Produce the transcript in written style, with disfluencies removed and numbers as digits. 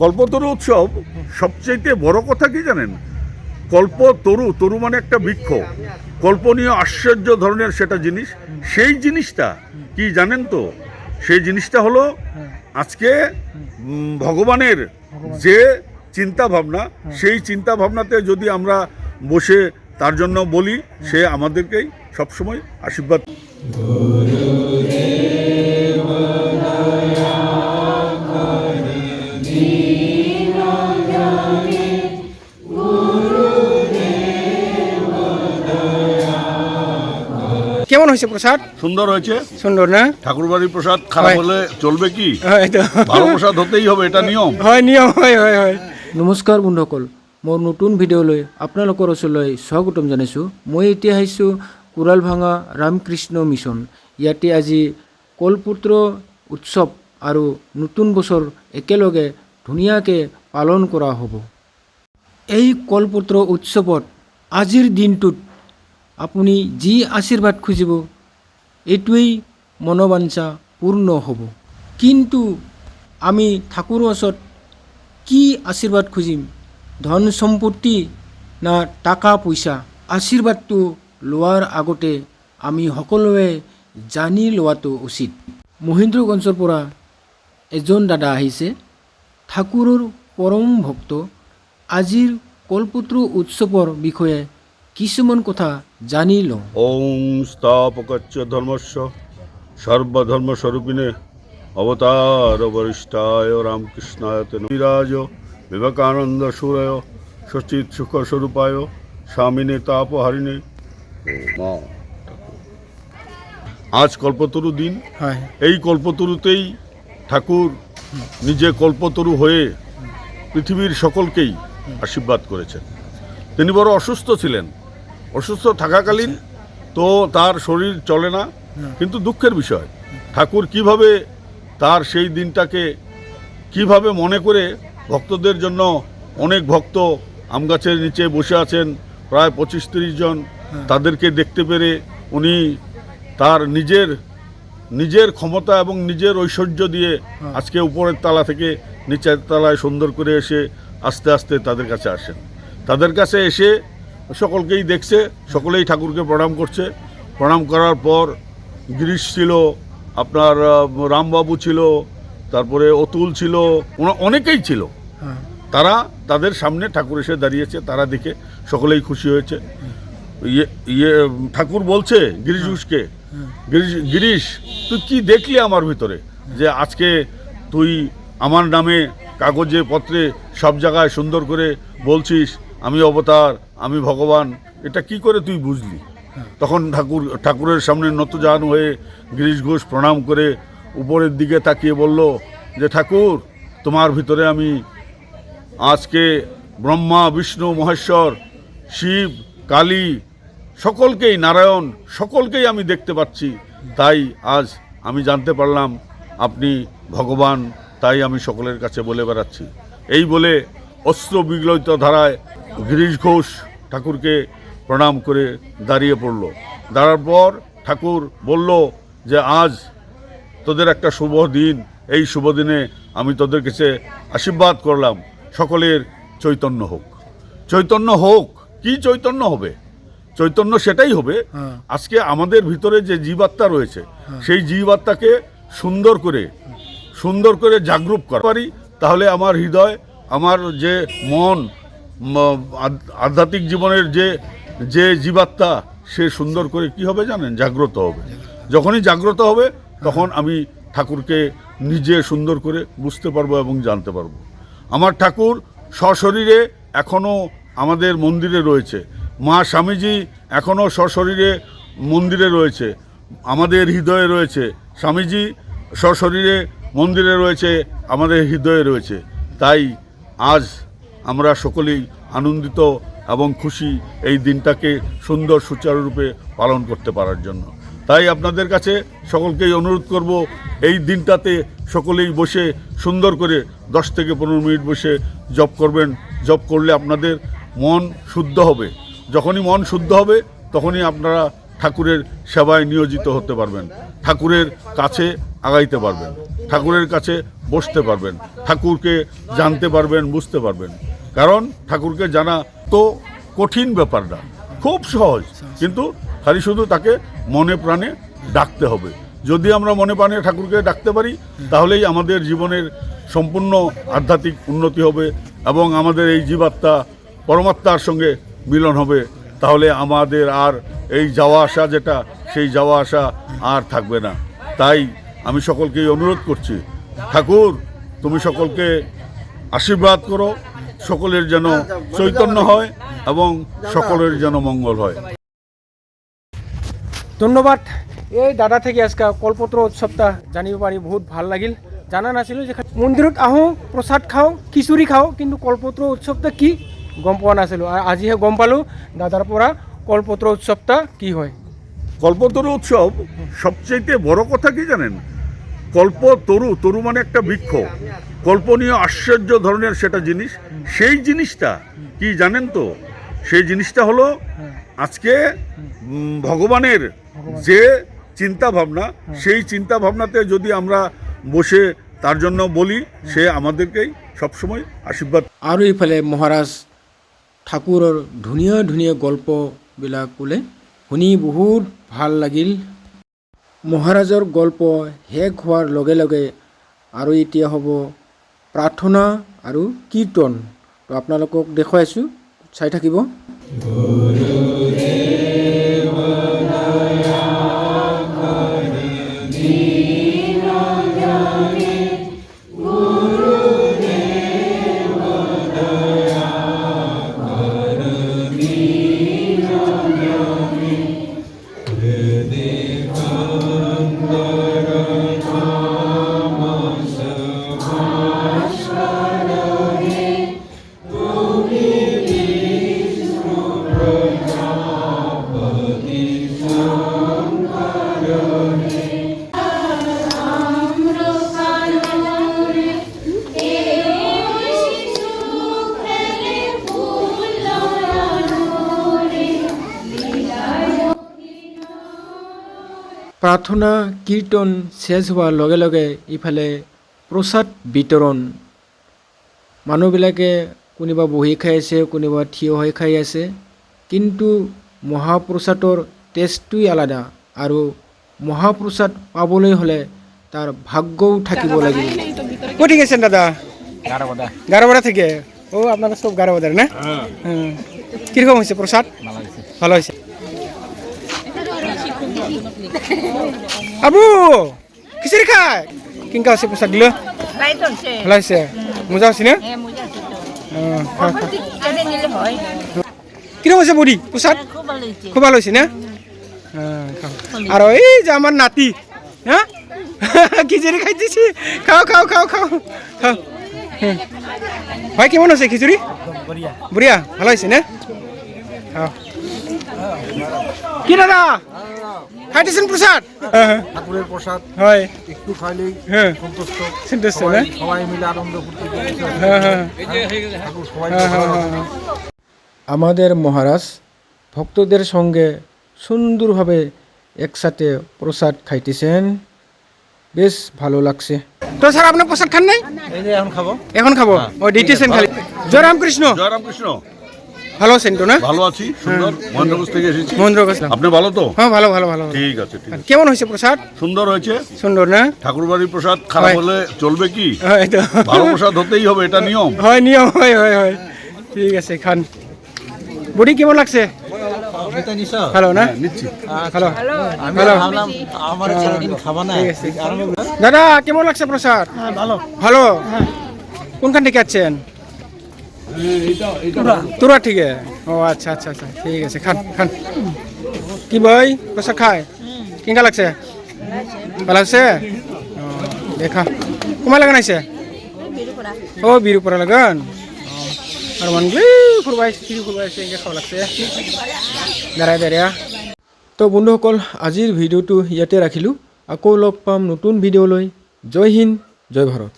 কল্পতরু উৎসব সবচেয়ে বড় কথা কি জানেন? কল্পতরু, তরু মানে একটা বৃক্ষ, কল্পনীয় আশ্চর্য ধরনের সেটা জিনিস। সেই জিনিসটা কি জানেন তো? সেই জিনিসটা হলো আজকে ভগবানের যে চিন্তা ভাবনা, সেই চিন্তা ভাবনাতে যদি আমরা বসে তার জন্য বলি, সে আমাদেরকেই সবসময় আশীর্বাদ। কেমন হয়েছে প্রসাদ? সুন্দর হয়েছে। সুন্দর না? ঠাকুরবাড়ির প্রসাদ খারাপ হলে চলবে কি? হয়তো ভালো প্রসাদ হতেই হবে, এটা নিয়ম। হয়, নিয়ম হয় হয় হয়। নমস্কাৰ বন্ধুসকল, মোৰ নতুন ভিডিঅ'লৈ আপোনালোকৰ ওচৰলৈ স্বাগতম জনাইছোঁ। মই এতিয়া আহিছোঁ কোৰালভাঙা ৰামকৃষ্ণ মিছন। ইয়াতে আজি কলপুত্ৰ উৎসৱ আৰু নতুন বছৰ একেলগে ধুনীয়াকৈ পালন কৰা হ'ব। এই কলপুত্ৰ উৎসৱত আজিৰ দিনটোত আপুনি যি আশীৰ্বাদ খুজিব এইটোৱেই মনোবাঞ্ছা পূৰ্ণ হ'ব। কিন্তু আমি ঠাকুৰৰ ওচৰত কি আশীৰ্বাদ খুজিম? ধন সম্পত্তি না টাকা পইচা? আশীৰ্বাদটো লোৱাৰ আগতে আমি সকলোৱে জানি লোৱাটো উচিত। মহেন্দ্ৰগঞ্জৰ পৰা এজন দাদা আহিছে, ঠাকুৰৰ পৰম ভক্ত। আজিৰ কলপুত্ৰ উৎসৱৰ বিষয়ে কিছুমান কথা জানি লওঁ। ওম স্থাপকচ্চ ধর্মস্য সর্বধর্মস্বরূপিণে অবতার বরিষ্ঠায় রামকৃষ্ণায় বিরাজ বিবেকানন্দ সুরয় সচিত সুখ স্বরূপায় স্বামিনে তাপহারিণে। আজ কল্পতরু দিন। হয়। এই কল্পতরুতেই ঠাকুর নিজে কল্পতরু হয়ে পৃথিবীর সকলকেই আশীর্বাদ করেছেন। তিনি বড় অসুস্থ ছিলেন। অসুস্থ থাকাকালীন তো তার শরীর চলে না, কিন্তু দুঃখের বিষয় ঠাকুর কিভাবে তার সেই দিনটাকে কিভাবে মনে করে ভক্তদের জন্য, অনেক ভক্ত আম গাছের নিচে বসে আছেন প্রায় 25-30 জন, তাদেরকে দেখতে পেরে উনি তার নিজের ক্ষমতা এবং নিজের ঐশ্বর্য দিয়ে আজকে উপরের তালা থেকে নিচের তালায় সুন্দর করে এসে আস্তে আস্তে তাদের কাছে আসেন। তাদের কাছে এসে সকলকেই দেখছে, সকলেই ঠাকুরকে প্রণাম করছে। প্রণাম করার পর গিরিশ ছিল, আপনার রামবাবু ছিল, তারপরে অতুল ছিল, অনেকেই ছিল। তারা তাদের সামনে ঠাকুর এসে দাঁড়িয়েছে, তারা দেখে সকলেই খুশি হয়েছে। ঠাকুর বলছে গিরিশ ঘোষকে, গিরিশ তুই কি দেখলি আমার ভিতরে, যে আজকে তুই আমার নামে কাগজে পত্রে সব জায়গায় সুন্দর করে বলছিস আমি অবতার, আমি ভগবান, এটা কি করে তুই বুঝলি? তখন ঠাকুরের সামনে নতজানু হয়ে গিরিশ ঘোষ প্রণাম করে উপরের দিকে তাকিয়ে বলল যে ঠাকুর, তোমার ভিতরে আমি আজকে ব্রহ্মা, বিষ্ণু, মহেশ্বর, শিব, কালী, সকলকেই, নারায়ণ, সকলকেই আমি দেখতে পাচ্ছি। তাই আজ আমি জানতে পারলাম আপনি ভগবান, তাই আমি সকলের কাছে বলে বেড়াচ্ছি। এই বলে অস্ত্র বিগলিত ধারায় গিরিশ ঘোষ ঠাকুরকে প্রণাম করে দাঁড়িয়ে পড়ল। দাঁড়ার পর ঠাকুর বলল যে আজ তোদের একটা শুভ দিন, এই শুভ দিনে আমি তোদের কাছে আশীর্বাদ করলাম সকলের চৈতন্য হোক। চৈতন্য হোক, কি চৈতন্য হবে? চৈতন্য সেটাই হবে আজকে আমাদের ভিতরে যে জীবাত্মা রয়েছে, সেই জীবাত্মাকে সুন্দর করে জাগরূক করা পারি, তাহলে আমার হৃদয়, আমার যে মন, আধ্যাত্মিক জীবনের যে জীবাত্মা, সে সুন্দর করে কি হবে জানেন? জাগ্রত হবে। যখনই জাগ্রত হবে তখন আমি ঠাকুরকে নিজে সুন্দর করে বুঝতে পারবো এবং জানতে পারবো। আমার ঠাকুর সশরীরে এখনও আমাদের মন্দিরে রয়েছে। মা স্বামীজি এখনও সশরীরে মন্দিরে রয়েছে, আমাদের হৃদয়ে রয়েছে। স্বামীজি সশরীরে মন্দিরে রয়েছে, আমাদের হৃদয়ে রয়েছে। তাই আজ আমরা সকলেই আনন্দিত এবং খুশি এই দিনটাকে সুন্দর সুচারুরূপে পালন করতে পারার জন্য। তাই আপনাদের কাছে সকলকেই অনুরোধ করব, এই দিনটাতে সকলেই বসে সুন্দর করে 10 থেকে 15 মিনিট বসে জপ করবেন। জপ করলে আপনাদের মন শুদ্ধ হবে। যখনই মন শুদ্ধ হবে তখনই আপনারা ঠাকুরের সেবায় নিয়োজিত হতে পারবেন। ঠাকুরের কাছে আগাইতে পারবেন, ঠাকুরের কাছে বসতে পারবেন, ঠাকুরকে জানতে পারবেন, বুঝতে পারবেন। কারণ ঠাকুরকে জানা তো কঠিন ব্যাপার না, খুব সহজ, কিন্তু খালি শুধু তাকে মনে প্রাণে ডাকতে হবে। যদি আমরা মনে প্রাণে ঠাকুরকে ডাকতে পারি তাহলেই আমাদের জীবনের সম্পূর্ণ আধ্যাত্মিক উন্নতি হবে এবং আমাদের এই জীবাত্মা পরমাত্মার সঙ্গে মিলন হবে। তাহলে আমাদের আর এই যাওয়া আসা যেটা, সেই যাওয়া আসা আর থাকবে না। তাই আমি সকলকেই অনুরোধ করছি, ঠাকুর তুমি সকলকে আশীর্বাদ করো, সকলের যেন চৈতন্য হয় এবং সকলের যেন মঙ্গল হয়। ধন্যবাদ। এই দাদা থেকে আজকে কল্পতরু উৎসৱটা জানিব পাৰি বহুত ভাল লাগিল। জানা নাছিলোঁ যে মন্দিৰত আহোঁ, প্ৰসাদ খাওঁ, খিচুৰি খাওঁ, কিন্তু কল্পতরু উৎসৱটা কি গম পোৱা নাছিলোঁ। আৰু আজিহে গম পালোঁ দাদাৰ পৰা কল্পতরু উৎসৱটা কি হয়। কল্পতরু উৎসব সবচেয়ে বড় কথা কি জানেন? কল্পতরু, তরু মানে একটা বৃক্ষ, কল্পনীয় আশ্চর্য ধরনের সেটা জিনিস। সেই জিনিসটা কি জানেন তো? সেই জিনিসটা হলো আজকে ভগবানের যে চিন্তা ভাবনা, সেই চিন্তা ভাবনাতে যদি আমরা বসে তার জন্য বলি, সে আমাদেরকেই সবসময় আশীর্বাদ। আৰু ইফালে মহাৰাজ ঠাকুৰৰ ধুনীয়া ধুনীয়া গল্পবিলাক ক'লে, শুনি বহুত ভাল লাগিল। মহাৰাজৰ গল্প শেষ হোৱাৰ লগে লগে আৰু এতিয়া হ'ব প্ৰাৰ্থনা আৰু কীৰ্তন। তো আপোনালোকক দেখুৱাইছোঁ, চাই থাকিব। প্ৰাৰ্থনা কীৰ্তন শেষ হোৱাৰ লগে লগে ইফালে প্ৰসাদ বিতৰণ। মানুহবিলাকে কোনোবা বহি খাই আছে, কোনোবা থিয় হৈ খাই আছে, কিন্তু মহাপ্ৰসাদৰ টেষ্টটোই আলাদা। আৰু মহাপ্ৰসাদ পাবলৈ হ'লে তাৰ ভাগ্যও থাকিব লাগিব। ক'ত ঠিক আছে দাদা? গাৰোবৰা থেকে। ও আপনারা সব গাৰোবদার না? কীরকম হয়েছে প্রসাদ? ভালো হয়েছে। আবু খিচুড়ি খায় কিনকা হচ্ছে প্রসাদ দিল? ভালো হয়েছে, মজা হচ্ছে না? কিরকম হয়েছে বুড়ি প্রসাদ? খুব ভালো হয়েছে না? আর এই যে আমার নাতি, হ্যাঁ খিচুড়ি খাইতেছি, খাও খাও খাও খাও খাও। ভাই কেমন আছে খিচুড়ি? বঢ়িয়া, ভালো হয়েছে না? খাও। কি দাদা খাইতেছেন প্রসাদ? ঠাকুরের প্রসাদ হয়, একটু খাইলেই হ্যাঁ সন্তুষ্ট। সন্তুষ্ট না? সবাই মিলে আনন্দ ফুর্তি করছে। হ্যাঁ হ্যাঁ ঠাকুর সবাই আমাদের মহারাজ ভক্তদের সঙ্গে সুন্দরভাবে একসাথে প্রসাদ খাইতেছেন, বেশ ভালো লাগছে। তো স্যার আপনি প্রসাদ খান নাই? এই যে এখন খাবো। এখন খাবো? ও দিতেছেন খালি। জয় রামকৃষ্ণ। জয় রামকৃষ্ণ। ভালো আছেন তো না? ভালো আছি, সুন্দর। মহেন্দ্রগঞ্জ থেকে এসেছি। মহেন্দ্রগঞ্জ। আপনি ভালো তো? হ্যাঁ ভালো ভালো ভালো। ঠিক আছে, ঠিক আছে। কেমন হয়েছে প্রসাদ? সুন্দর হয়েছে। সুন্দর না? ঠাকুরবাড়ির প্রসাদ খারাপ হয়। হলে চলবে কি? হয় তো। ভালো প্রসাদ হতেই হবে, এটা নিয়ম। হয় নিয়ম, হয় হয় হয়। ঠিক আছে খান। বডি কেমন লাগছে? ভালো না? নিচ্ছি। ভালো আমি ভালো। ভাবলাম আমার ছেলেদিন খাবা না। ঠিক আছে। দাদা কেমন লাগছে প্রসাদ? ভালো। ভালো। কোনখান থেকে আছেন? তুরা থেকে। ও আচ্ছা আচ্ছা আচ্ছা, ঠিক আছে খান খান। কি ভাই প্রসাদ খায় কেঙ্কা লাগছে? ভালো আছে? দেখা কমাই লাগান আছে? ও বিরুপরা লাগান। আর মানগলি ফুরবাইছে, কি ফুরবাইছে, এঙ্কা খাওয়া লাগছে দাঁড়াই দাঁড়িয়া। তো বন্ধুসকল, আজিৰ ভিডিঅ'টো ইয়াতে ৰাখিলোঁ। আকৌ লগ পাম নতুন ভিডিঅ'লৈ। জয় হিন্দ, জয় ভাৰত।